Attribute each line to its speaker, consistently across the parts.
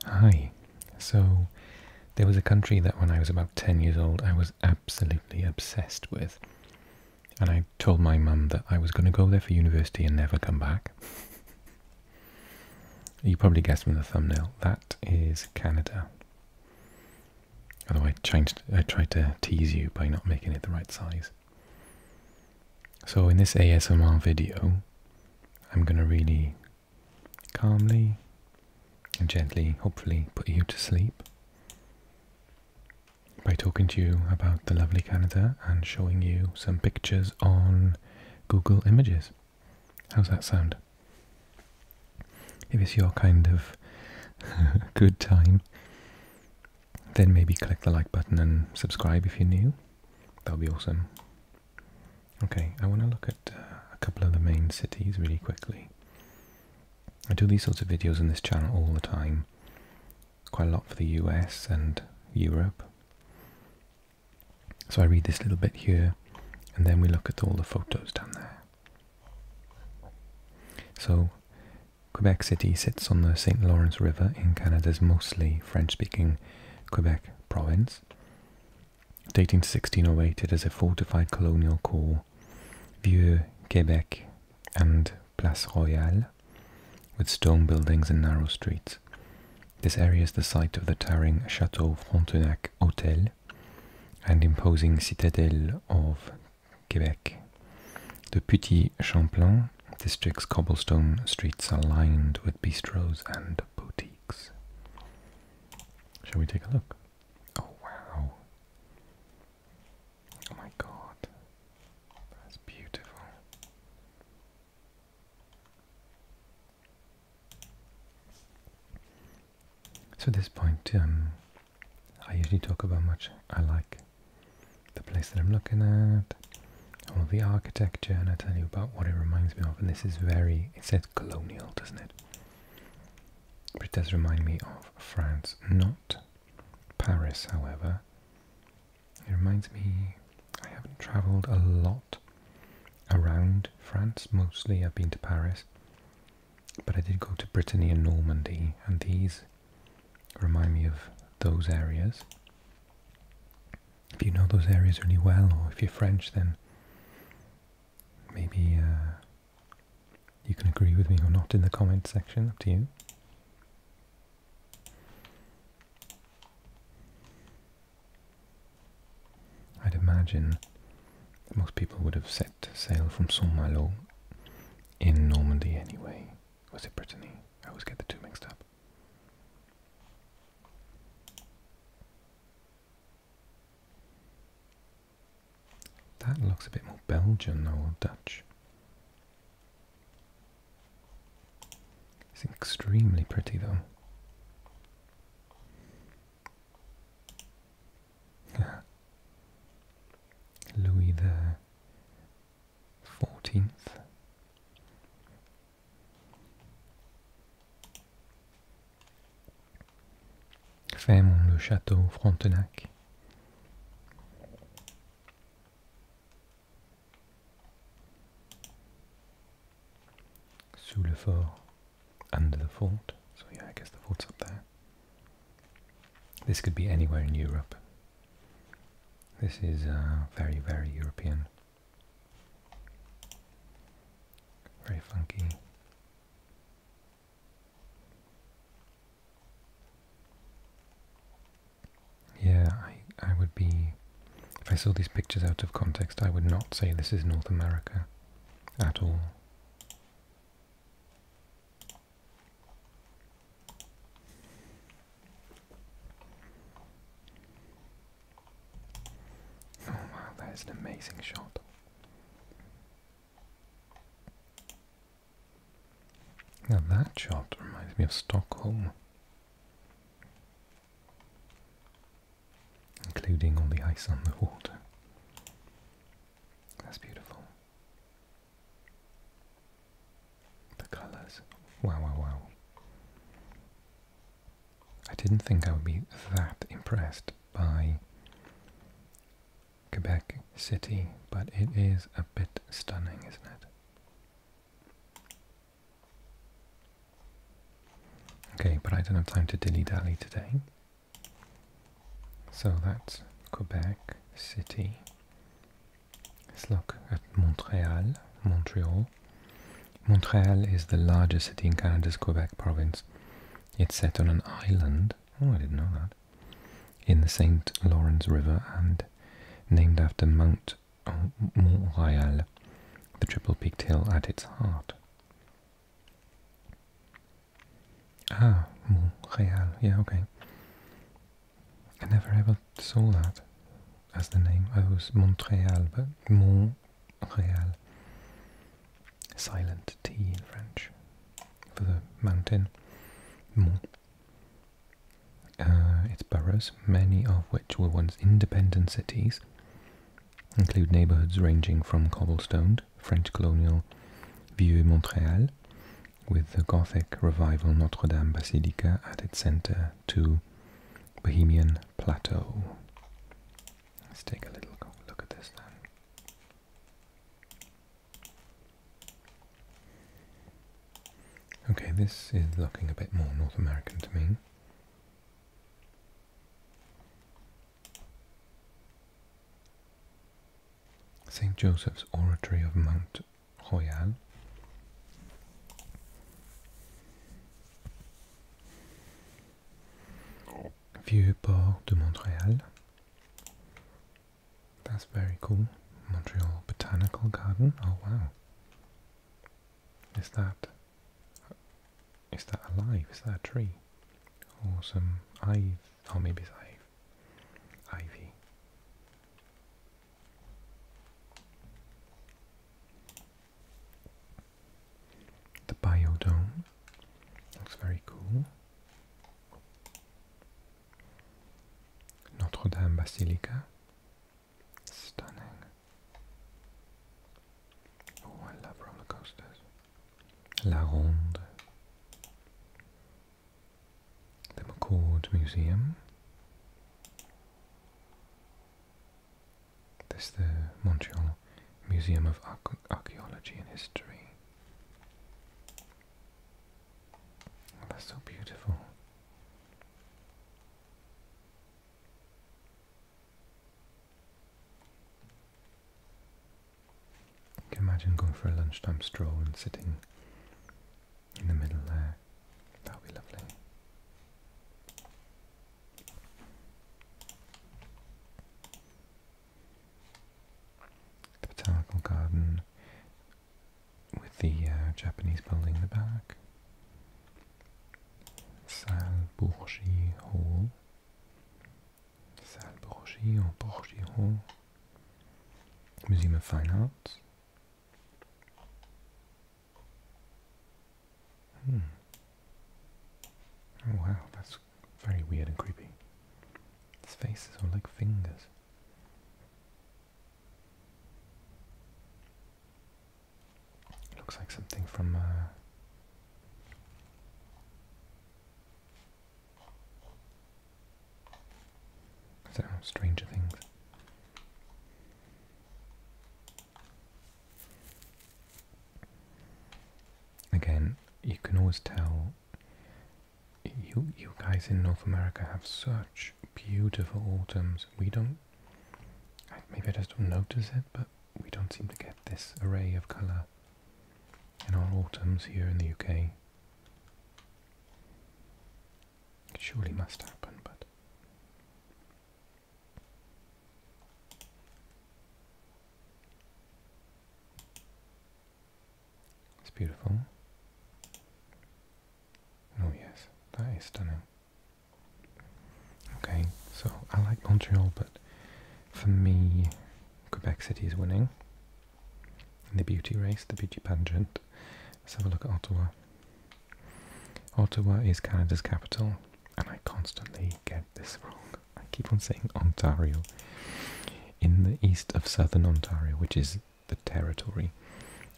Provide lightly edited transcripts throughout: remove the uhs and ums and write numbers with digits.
Speaker 1: Hi. So, there was a country that when I was about 10 years old I was absolutely obsessed with. And I told my mum that I was going to go there for university and never come back. You probably guessed from the thumbnail, that is Canada. Although I tried to tease you by not making it the right size. So in this ASMR video, I'm going to really calmly and gently, hopefully, put you to sleep by talking to you about the lovely Canada and showing you some pictures on Google Images. How's that sound? If it's your kind of good time, then maybe click the like button and subscribe if you're new. That would be awesome. Okay, I want to look at a couple of the main cities really quickly. I do these sorts of videos on this channel all the time. Quite a lot for the US and Europe. So I read this little bit here, and then we look at all the photos down there. So, Quebec City sits on the St. Lawrence River in Canada's mostly French-speaking Quebec province. Dating to 1608, it is a fortified colonial core, Vieux Québec and Place Royale, with stone buildings and narrow streets. This area is the site of the towering Château Frontenac Hotel and imposing citadel of Quebec. The Petit Champlain district's cobblestone streets are lined with bistros and boutiques. Shall we take a look? Oh wow. Oh my god. That's beautiful. So at this point, I usually talk about how much I like the place that I'm looking at, all of the architecture, and I tell you about what it reminds me of. And this is it says colonial, doesn't it? But it does remind me of France, not Paris, however. It reminds me, I haven't travelled a lot around France, mostly I've been to Paris, but I did go to Brittany and Normandy, and these remind me of those areas. If you know those areas really well, or if you're French, then maybe you can agree with me or not in the comment section, up to you. I'd imagine that most people would have set sail from Saint-Malo in Normandy anyway. Was it Brittany? I always get the two mixed up. That looks a bit more Belgian or Dutch. It's extremely pretty though. Louis the 14th. Fermons le château Frontenac. Sous le fort, under the fort. So yeah, I guess the fort's up there. This could be anywhere in Europe. This is very, very European. Very funky. Yeah, I would be... If I saw these pictures out of context, I would not say this is North America at all. Oh wow, that is an amazing shot. Now that shot reminds me of Stockholm, including all the ice on the water. That's beautiful. The colours. Wow, wow, wow. I didn't think I would be that impressed by Quebec City, but it is a bit stunning, isn't it? Okay, but I don't have time to dilly-dally today. So that's Quebec City. Let's look at Montreal. Montreal is the largest city in Canada's Quebec province. It's set on an island, oh I didn't know that, in the St. Lawrence River and named after Mount Montréal, the triple-peaked hill at its heart. Ah, Montreal, yeah, okay. I never ever saw that as the name. I was Montreal, but Montreal. Silent T in French for the mountain. Mont. Its boroughs, many of which were once independent cities, include neighbourhoods ranging from cobblestoned French colonial Vieux-Montréal, with the Gothic revival Notre-Dame Basilica at its centre, to Bohemian Plateau. Let's take a little look at this then. Okay, this is looking a bit more North American to me. St. Joseph's Oratory of Mount Royal. Vieux Port de Montréal. That's very cool. Montreal Botanical Garden. Oh wow. Is that alive? Is that a tree? Or some ivy? Oh, maybe it's ivy. The Biodome looks very cool. Notre-Dame Basilica. Stunning. Oh, I love roller coasters. La Ronde. The McCord Museum. This is the Montreal Museum of Archaeology and History. Oh, that's so beautiful. I can imagine going for a lunchtime stroll and sitting in the middle there. That would be lovely. The Botanical Garden with the Japanese building in the back. Salle Bourgie Hall. Salle Bourgie or Bourgie Hall. Museum of Fine Arts. Oh wow, that's very weird and creepy. His faces are like fingers. Looks like something from I don't know, Stranger Things. Again, you can always tell you guys in North America have such beautiful autumns. We don't, maybe I just don't notice it, but we don't seem to get this array of colour in our autumns here in the UK. It surely must happen, but it's beautiful. Oh yes, that is stunning. Okay, so I like Montreal, but for me, Quebec City is winning in the beauty race, the beauty pageant. Let's have a look at Ottawa. Ottawa is Canada's capital, and I constantly get this wrong. I keep on saying Ontario. In the east of southern Ontario, which is the territory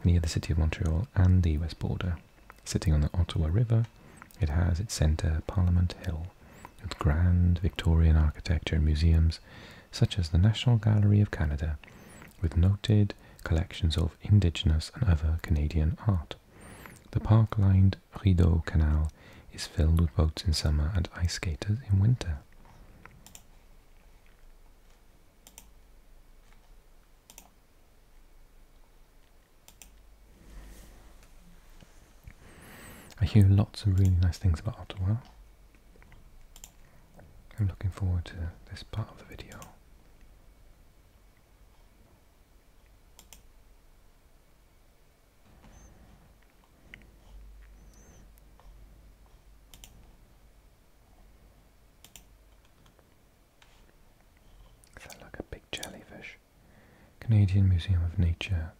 Speaker 1: near the city of Montreal and the US border, sitting on the Ottawa River, it has its centre Parliament Hill, with grand Victorian architecture and museums such as the National Gallery of Canada, with noted collections of Indigenous and other Canadian art. The park-lined Rideau Canal is filled with boats in summer and ice skaters in winter. I hear lots of really nice things about Ottawa. I'm looking forward to this part of the video. Is that like a big jellyfish? Canadian Museum of Nature,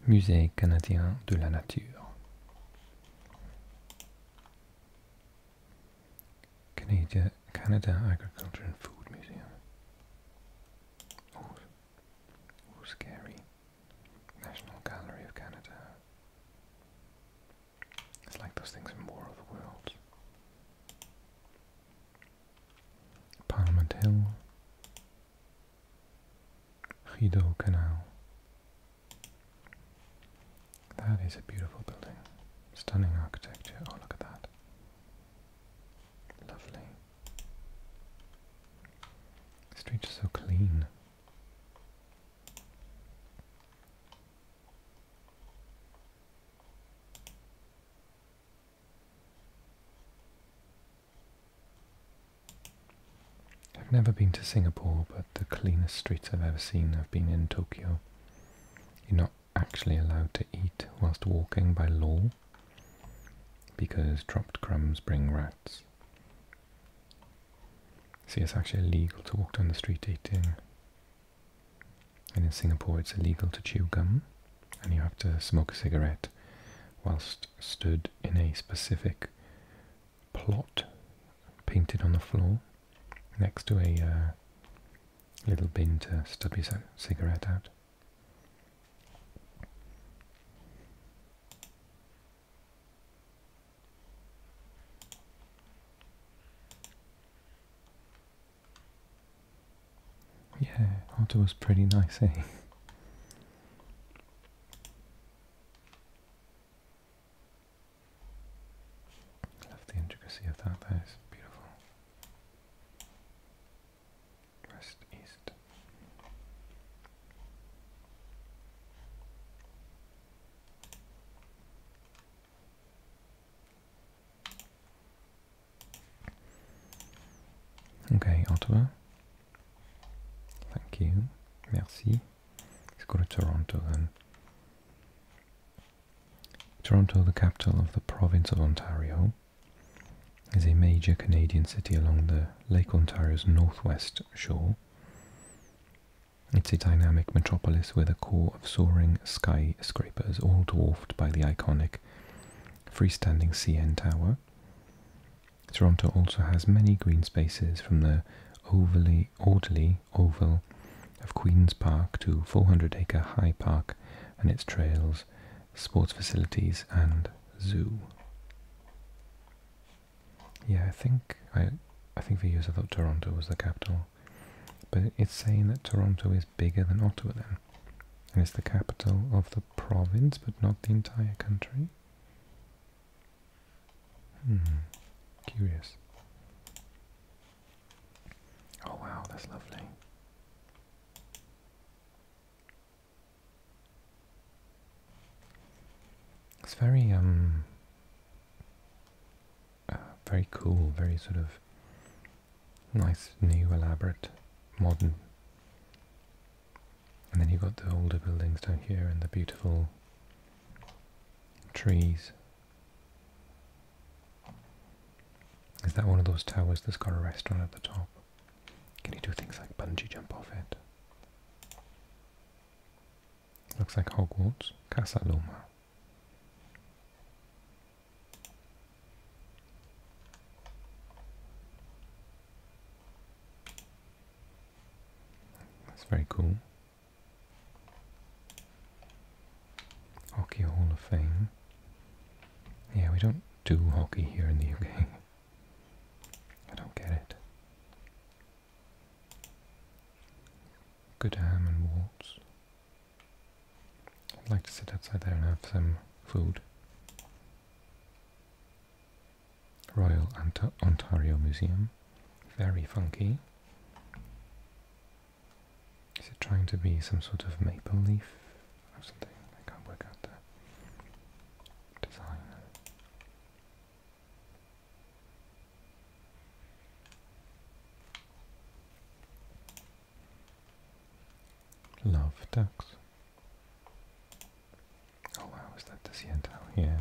Speaker 1: Musée Canadien de la Nature. Canada Agriculture and Food Museum. Oh, scary. National Gallery of Canada. It's like those things in War of the Worlds. Parliament Hill. Rideau Canal. That is a beautiful building. Stunning architecture. Oh, look at that. Lovely. The streets are so clean. I've never been to Singapore, but the cleanest streets I've ever seen have been in Tokyo. You're not actually allowed to eat whilst walking by law, because dropped crumbs bring rats. See, it's actually illegal to walk down the street eating. And in Singapore it's illegal to chew gum, and you have to smoke a cigarette whilst stood in a specific plot painted on the floor next to a little bin to stub your cigarette out. Yeah, Ottawa's pretty nice, eh? Love the intricacy of that, that is beautiful. West, east. Okay, Ottawa. Thank you. Merci. Let's go to Toronto then. Toronto, the capital of the province of Ontario, is a major Canadian city along the Lake Ontario's northwest shore. It's a dynamic metropolis with a core of soaring skyscrapers, all dwarfed by the iconic freestanding CN Tower. Toronto also has many green spaces, from the orderly oval of Queen's Park to 400-acre High Park and its trails, sports facilities and zoo. Yeah, I think for years I thought Toronto was the capital, but it's saying that Toronto is bigger than Ottawa then, and it's the capital of the province but not the entire country. Curious. Oh wow, that's lovely. It's very very cool, very sort of nice, new, elaborate, modern. And then you've got the older buildings down here and the beautiful trees. Is that one of those towers that's got a restaurant at the top? Can you do things like bungee jump off it? Looks like Hogwarts. Casa Loma. That's very cool. Hockey Hall of Fame. Yeah, we don't do hockey here in the UK. I don't get it. Good ham and waltz. I'd like to sit outside there and have some food. Royal Ontario Museum. Very funky. Is it trying to be some sort of maple leaf or something? I can't work out the design. Love ducks. Oh wow, is that the Sientao? Yeah.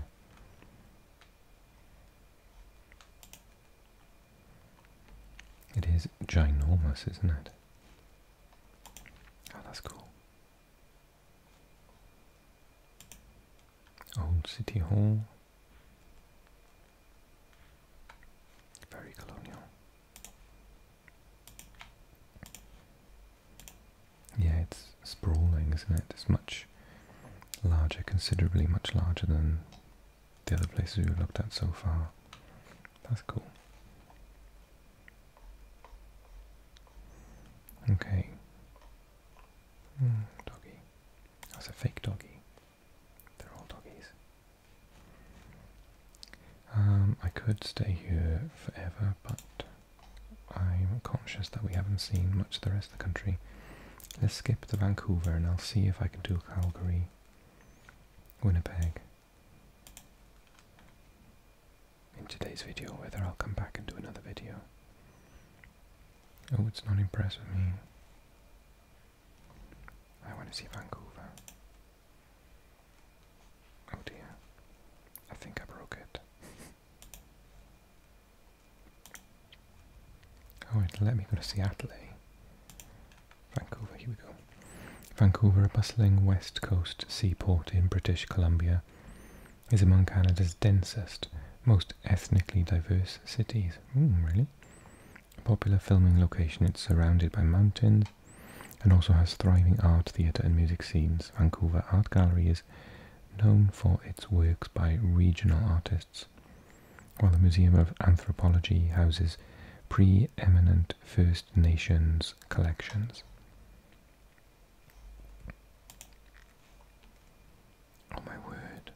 Speaker 1: It is ginormous, isn't it? Oh, that's cool. Old City Hall. Very colonial. Yeah, it's sprawling, isn't it? It's much larger, considerably much larger than the other places we've looked at so far. That's cool. Okay. Doggy. That's a fake doggy. They're all doggies. I could stay here forever, but I'm conscious that we haven't seen much of the rest of the country. Let's skip to Vancouver and I'll see if I can do Calgary, Winnipeg in today's video, whether I'll come back and do another video. Oh, it's not impressed with me. I want to see Vancouver. Oh dear. I think I broke it. Oh, it'll let me go to Seattle, eh? Vancouver, here we go. Vancouver, a bustling west coast seaport in British Columbia, is among Canada's densest, most ethnically diverse cities. Really? A popular filming location, it's surrounded by mountains and also has thriving art, theatre and music scenes. Vancouver Art Gallery is known for its works by regional artists, while the Museum of Anthropology houses pre-eminent First Nations collections. Oh my word.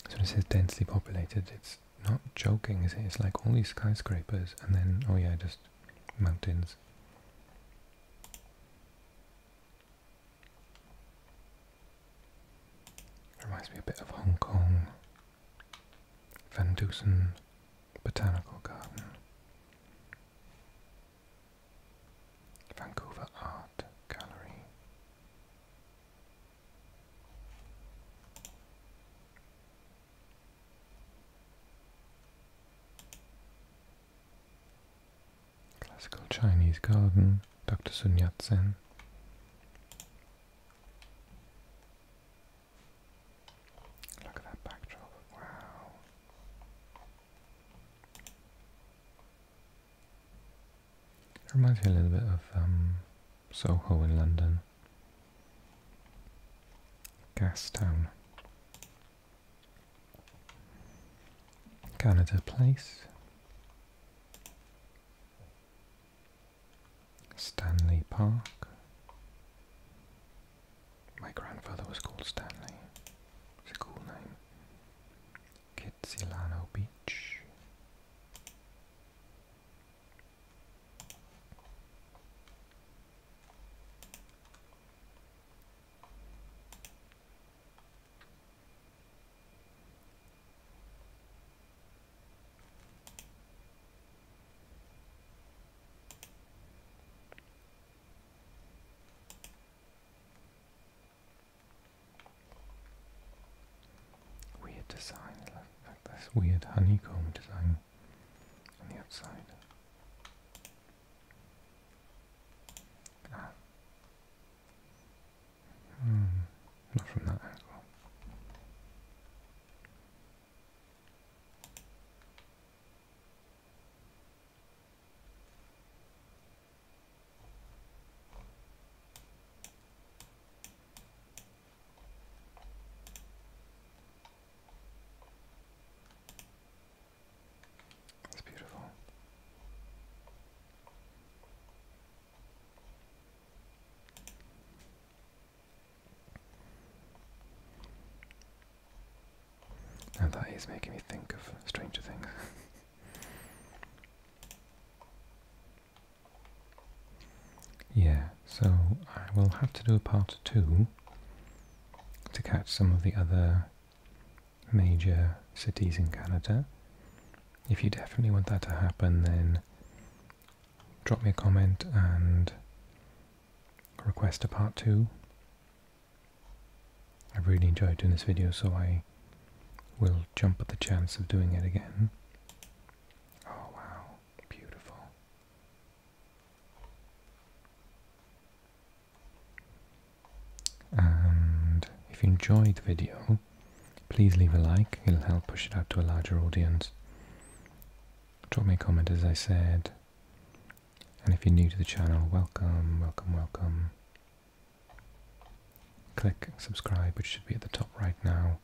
Speaker 1: So it says densely populated, it's not joking, is it? It's like all these skyscrapers and then, oh yeah, just mountains. Reminds me a bit of Hong Kong. Van Dusen Botanical Garden. Vancouver Art Gallery. Classical Chinese Garden, Dr. Sun Yat-sen. Look at that backdrop, wow. It reminds me a little bit of Soho in London. Gastown. Canada Place. Stanley Park. My grandfather was called Stanley. It's a cool name. Kitsilano Beach. Design, like this weird honeycomb design on the outside. Not from that angle. That's beautiful. that is making me think of Stranger Things. Yeah, so I will have to do a part 2 to catch some of the other major cities in Canada. If you definitely want that to happen, then drop me a comment and request a part 2. I really enjoyed doing this video, so I will jump at the chance of doing it again. Oh wow, beautiful. And if you enjoyed the video, please leave a like, it'll help push it out to a larger audience. Drop me a comment as I said, and if you're new to the channel, welcome, welcome, welcome. Click subscribe, which should be at the top right now,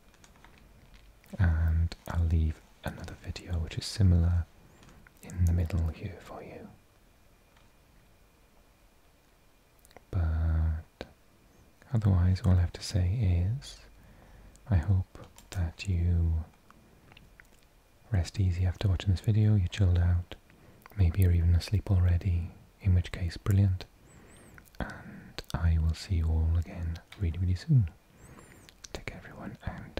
Speaker 1: and I'll leave another video which is similar in the middle here for you. But otherwise, all I have to say is I hope that you rest easy after watching this video, you chilled out, maybe you're even asleep already, in which case brilliant, and I will see you all again really, really soon. Take care everyone, and